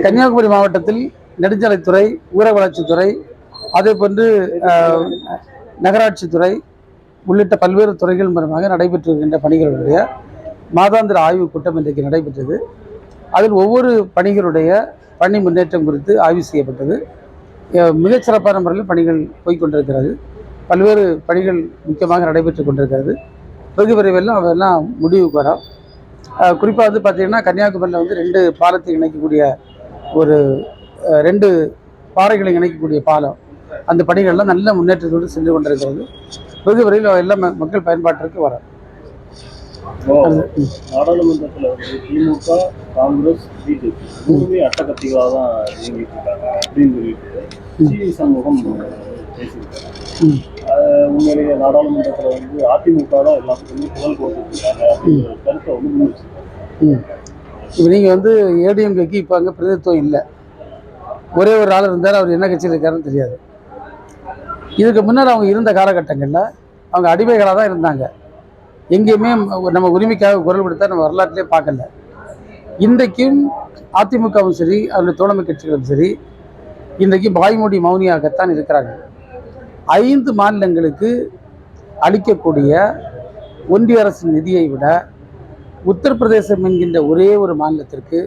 கன்னியாகுமரி மாவட்டத்தில் நெடுஞ்சாலைத்துறை, ஊரக வளர்ச்சித்துறை, அதே போன்று நகராட்சித்துறை உள்ளிட்ட பல்வேறு துறைகள் மூலமாக நடைபெற்று வருகின்ற பணிகளுடைய மாதாந்திர ஆய்வுக் கூட்டம் இன்றைக்கு நடைபெற்றது. அதில் ஒவ்வொரு பணிகளுடைய பணி முன்னேற்றம் குறித்து ஆய்வு செய்யப்பட்டது. மிகச்சிறப்பான முறையில் பணிகள் போய்கொண்டிருக்கிறது. பல்வேறு பணிகள் முக்கியமாக நடைபெற்று கொண்டிருக்கிறது. வெகு விரைவில் அவெல்லாம் முடிவுக்கு வரும். குறிப்பாக வந்து பார்த்திங்கன்னா, கன்னியாகுமரியில் வந்து 2 பாலத்தை இணைக்கக்கூடிய ஒரு 2 பாறைகளை இணைக்கக்கூடிய பாலம், அந்த பணிகள்லாம் நல்ல முன்னேற்றத்தோடு சென்று கொண்டிருக்கிறது. வெகு விரைவில் எல்லாம் மக்கள் பயன்பாட்டிற்கு வரும். நாடாளுமன்றத்தில் வந்து திமுக, காங்கிரஸ், பிஜேபி மூணுமே அட்டகத்திகளாக தான் இயங்கிட்டு இருக்காங்க அப்படின்னு சொல்லிட்டு சி சண்முகம் பேசியிருக்காங்க. உண்மையிலேயே நாடாளுமன்றத்தில் வந்து அதிமுக தான் எல்லாத்துக்குமே குரல் போட்டுட்டு இருக்காங்க அப்படிங்கிற கருத்தை வந்து முன்வச்சிருக்காங்க. இப்போ நீங்கள் வந்து ஏடிஎம்கேக்கு இப்போ அங்கே பிரதிநிதித்துவம் இல்லை. ஒரே ஒரு ஆள் இருந்தார். அவர் என்ன கட்சியில் இருக்காருன்னு தெரியாது. இதுக்கு முன்னால் அவங்க இருந்த காலகட்டங்களில் அவங்க அடிமைகளாக தான் இருந்தாங்க. எங்கேயுமே நம்ம உரிமைக்காக குரல் கொடுத்தா நம்ம வரலாற்றிலே பார்க்கல. இன்றைக்கும் அதிமுகவும் சரி, அதனுடைய தோழமை கட்சிகளும் சரி, இன்றைக்கு வாய்மொழி மௌனியாகத்தான் இருக்கிறார்கள். 5 மாநிலங்களுக்கு அளிக்கக்கூடிய ஒன்றிய அரசின் நிதியை விட உத்தரப்பிரதேசம் என்கின்ற ஒரே ஒரு மாநிலத்திற்கு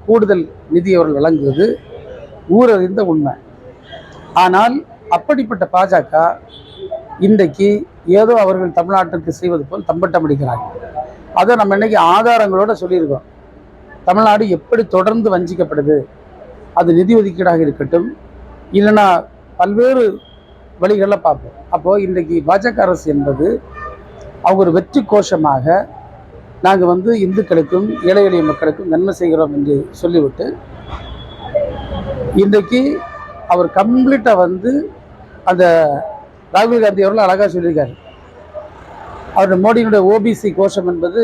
கூடுதல் நிதி அவர்கள் வழங்குவது ஊரறிந்த உண்மை. ஆனால் அப்படிப்பட்ட பாஜக இன்றைக்கு ஏதோ அவர்கள் தமிழ்நாட்டிற்கு செய்வது போல் தம்பட்டம் அடிக்கிறார்கள். அதை நம்ம இன்னைக்கு ஆதாரங்களோடு சொல்லியிருக்கோம். தமிழ்நாடு எப்படி தொடர்ந்து வஞ்சிக்கப்படுது, அது நிதி ஒதுக்கீடாக இருக்கட்டும், இல்லைன்னா பல்வேறு வழிகளில் பார்ப்போம். அப்போது இன்றைக்கு பாஜக அரசு என்பது அவங்க ஒரு வெற்றி கோஷமாக நாங்கள் வந்து இந்துக்களுக்கும் ஏழை எளிய மக்களுக்கும் நன்மை செய்கிறோம் என்று சொல்லிவிட்டு இன்றைக்கு அவர் கம்ப்ளீட்டாக வந்து அந்த ராகுல் காந்தி அவர்கள் அழகாக சொல்லியிருக்காரு. அவருடைய மோடியினுடைய ஓபிசி கோஷம் என்பது,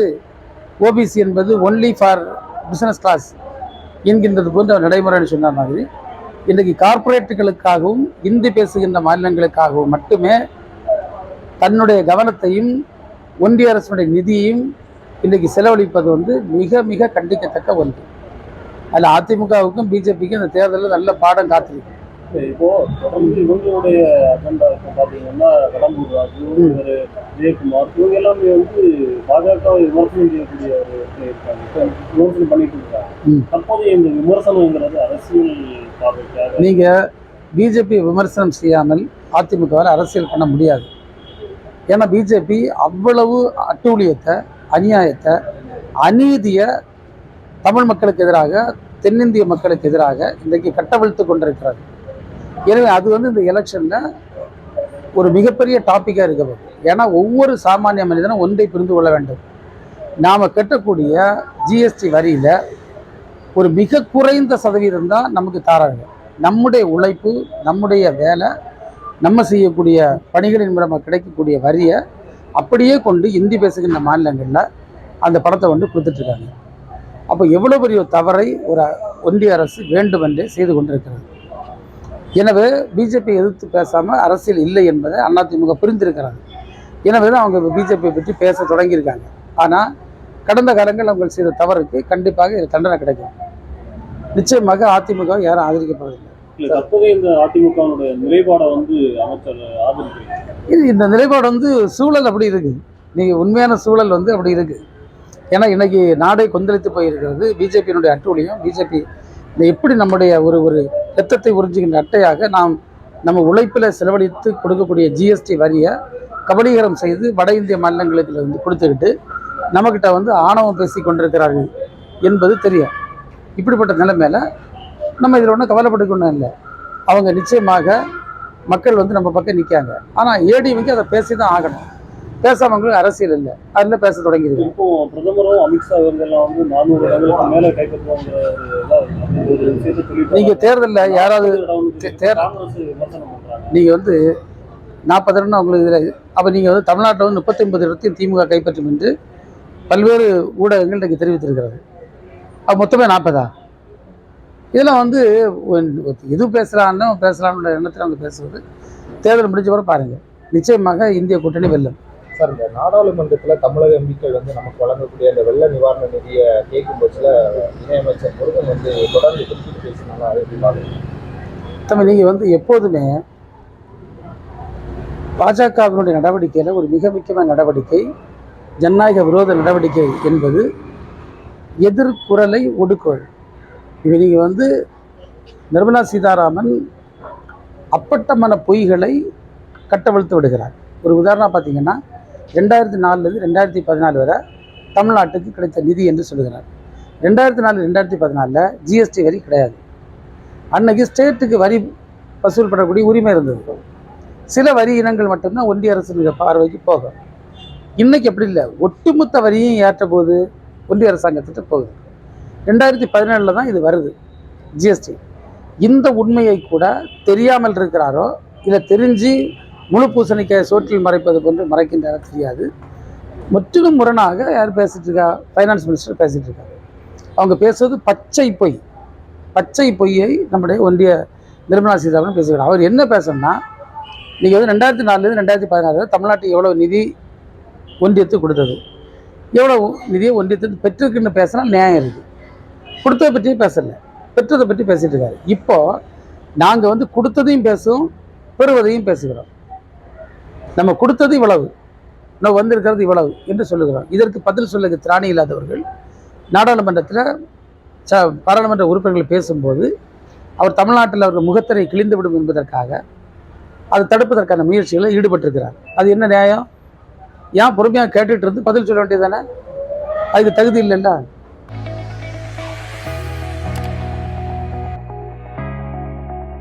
ஓபிசி என்பது ஒன்லி ஃபார் பிஸ்னஸ் கிளாஸ் என்கின்றது போன்ற நடைமுறைன்னு சொன்ன மாதிரி இன்றைக்கு கார்ப்பரேட்டுகளுக்காகவும் இந்தி பேசுகின்ற மாநிலங்களுக்காகவும் மட்டுமே தன்னுடைய கவனத்தையும் ஒன்றிய அரசுடைய நிதியையும் இன்றைக்கு செலவழிப்பது வந்து மிக மிக கண்டிக்கத்தக்க ஒன்று. அதில் அதிமுகவுக்கும் பிஜேபிக்கும் இந்த தேர்தலில் நல்ல பாடம் காத்திருக்கு. இப்போ தொடர்ந்து இவங்களுடைய அஜெண்டா இப்போ பார்த்தீங்கன்னா கடம்பூர் ராஜு, விஜயகுமார் இவங்க எல்லாமே வந்து பாஜகவை விமர்சனம் செய்யக்கூடிய இருக்காங்க. இப்போ விமர்சனம் பண்ணிட்டு இருக்காங்க. தற்போதைய இந்த விமர்சனங்கிறது அரசியல் பார்வைக்காக நீங்கள் பிஜேபி விமர்சனம் செய்யாமல் அதிமுகவால் அரசியல் பண்ண முடியாது. ஏன்னா பிஜேபி அவ்வளவு அட்டூழியத்தை, அநியாயத்தை, அநீதியை தமிழ் மக்களுக்கு எதிராக, தென்னிந்திய மக்களுக்கு எதிராக இன்றைக்கு கட்டவிழ்த்து கொண்டிருக்கிறது. எனவே அது வந்து இந்த எலெக்ஷனில் ஒரு மிகப்பெரிய டாப்பிக்காக இருக்கிறது. ஏன்னா ஒவ்வொரு சாமானிய மனிதனும் ஒன்றை புரிந்து கொள்ள வேண்டும். நாம் கட்டக்கூடிய ஜிஎஸ்டி வரியில் ஒரு மிக குறைந்த சதவீதம் தான் நமக்கு தாராங்க. நம்முடைய உழைப்பு, நம்முடைய வேலை, நம்ம செய்யக்கூடிய பணிகளின் மூலமாக கிடைக்கக்கூடிய வரியை அப்படியே கொண்டு இந்தி பேசுகின்ற மாநிலங்களில் அந்த பணத்தை வந்து கொடுத்துட்ருக்காங்க. அப்போ எவ்வளோ பெரிய தவறை ஒரு ஒன்றிய அரசு வேண்டுமென்றே செய்து கொண்டிருக்கிறது. எனவே பிஜேபி எதிர்த்து பேசாமல் அரசியல் இல்லை என்பதை அதிமுக புரிந்திருக்கிறாங்க. எனவே தான் அவங்க பிஜேபியை பற்றி பேச தொடங்கியிருக்காங்க. ஆனால் கடந்த காலங்கள் அவங்க செய்த தவறுக்கு கண்டிப்பாக தண்டனை கிடைக்கும். நிச்சயமாக அதிமுக யாரும் ஆதரிக்கப்படுவதில்லை. இந்த அதிமுகவுடைய நிலைப்பாடை வந்து அமைச்சர் ஆதரிக்கிறாங்க. இந்த நிலைப்பாடு வந்து சூழல் அப்படி இருக்குது. நீங்கள் உண்மையான சூழல் வந்து அப்படி இருக்குது. ஏன்னா இன்றைக்கி நாடே கொந்தளித்து போயிருக்கிறது. பிஜேபியினுடைய அட்டூழியம், பிஜேபி எப்படி நம்முடைய ஒரு ரத்தத்தை உறிஞ்சுகின்ற அட்டையாக நம்ம உழைப்பில் செலவழித்து கொடுக்கக்கூடிய ஜிஎஸ்டி வரியை கபலீகரம் செய்து வட இந்திய மாநிலங்களுக்கு வந்து கொடுத்துக்கிட்டு நம்மக்கிட்ட வந்து ஆணவம் பேசி கொண்டிருக்கிறார்கள் என்பது தெரியும். இப்படிப்பட்ட நிலைமையில் நம்ம இதில் ஒன்றும் கவலைப்பட்டுக்கொண்டும் இல்லை. அவங்க நிச்சயமாக மக்கள் வந்து நம்ம பக்கம் நிற்காங்க. ஆனால் ஏடிஎம்கே அதை பேசி தான் ஆகணும். பேசாமங்களுக்கு அரசியல் இல்லை, அதில் பேச தொடங்கிடுது. இப்போ பிரதமரும் அமித்ஷா அவர்கள்லாம் வந்து 400 இடங்களுக்கு மேலே கைப்பற்றுவாங்க. நீங்கள் தேர்தலில் யாராவது நீங்கள் வந்து 40 இடம் அவங்களுக்கு இதில், அப்போ நீங்கள் வந்து தமிழ்நாட்டில் வந்து 39 இடத்தையும் திமுக கைப்பற்றும் என்று பல்வேறு ஊடகங்கள் இன்றைக்கு தெரிவித்திருக்கிறது. அது மொத்தமே 40. இதெல்லாம் வந்து எது பேசலான்னு எண்ணத்தில் அவங்க பேசுவது. தேர்தல் முடிஞ்ச பிறகு பாருங்கள், நிச்சயமாக இந்திய கூட்டணி வெல்லும். சார், இந்த நாடாளுமன்றத்துல தமிழக எம்பிக்கள் நமக்கு வழங்கக்கூடிய அந்த வெள்ள நிவாரண நிதியை கேட்கும் பட்சத்துல இணையமைச்சர் முருகன் தொடர்ந்து குறிப்பிட்டு பேசினாங்க. அதை எப்படி பாருங்க? நீங்க எப்போதுமே பாஜகவினுடைய நடவடிக்கையில ஒரு மிக முக்கியமான நடவடிக்கை ஜனநாயக விரோத நடவடிக்கை என்பது எதிர்குரலை ஒடுக்குவது. இப்போ நீங்க நிர்மலா சீதாராமன் அப்பட்டமான பொய்களை கட்டவிழ்த்து விடுகிறார். ஒரு உதாரணம் பார்த்தீங்கன்னா 2004 2014 வரை தமிழ்நாட்டுக்கு கிடைத்த நிதி என்று சொல்லுகிறார். 2004 2014 ஜிஎஸ்டி வரி கிடையாது. அன்னைக்கு ஸ்டேட்டுக்கு வரி வசூல் பண்ணக்கூடிய உரிமை இருந்தது. சில வரி இனங்கள் மட்டும்தான் ஒன்றிய அரசு பார்வைக்கு போகும். இன்னைக்கு அப்படி இல்லை, ஒட்டுமொத்த வரியும் ஏற்ற போது ஒன்றிய அரசாங்கத்திட்ட போகுது. 2017 தான் இது வருது ஜிஎஸ்டி. இந்த உண்மையை கூட தெரியாமல் இருக்கிறாரோ இல்லை தெரிஞ்சு முழு பூசணிக்காய் சோற்றில் மறைப்பது போன்று மறைக்கின்றாரோ தெரியாது. முற்றிலும் முரணாக யார் பேசிட்டு இருக்கா? ஃபைனான்ஸ் மினிஸ்டர் பேசிட்டு இருக்காரு. அவங்க பேசுவது பச்சை பொய். பச்சை பொய்யை நம்முடைய ஒன்றிய நிர்மலா சீதாராமன் பேசுகிறார். அவர் என்ன பேசணும்னா, நீங்கள் 2004 2016 தமிழ்நாட்டுக்கு எவ்வளோ நிதி ஒன்றியத்துக்கு கொடுத்தது, எவ்வளோ நிதியை ஒன்றியத்துக்கு பெற்றிருக்குன்னு பேசினா நியாயம் இருக்குது. கொடுத்ததை பற்றியும் பேசலை, பெற்றதை பற்றி பேசிகிட்டு இருக்காரு. இப்போது நாங்கள் கொடுத்ததையும் பேசுவோம், பெறுவதையும் பேசுகிறோம். நம்ம கொடுத்தது இவ்வளவு, நம்ம வந்திருக்கிறது இவ்வளவு என்று சொல்லுகிறோம். இதற்கு பதில் சொல்ல திராணி இல்லாதவர்கள் நாடாளுமன்றத்தில் பாராளுமன்ற உறுப்பினர்கள் பேசும்போது அவர் தமிழ்நாட்டில் அவர்கள் முகத்திரை கிழிந்துவிடும் என்பதற்காக அதை தடுப்பதற்கான முயற்சிகளில் ஈடுபட்டிருக்கிறார். அது என்ன நியாயம்? ஏன் பொறுமையாக கேட்டுட்டு இருந்து பதில் சொல்ல வேண்டியதானே? அதுக்கு தகுதி இல்லைல்ல.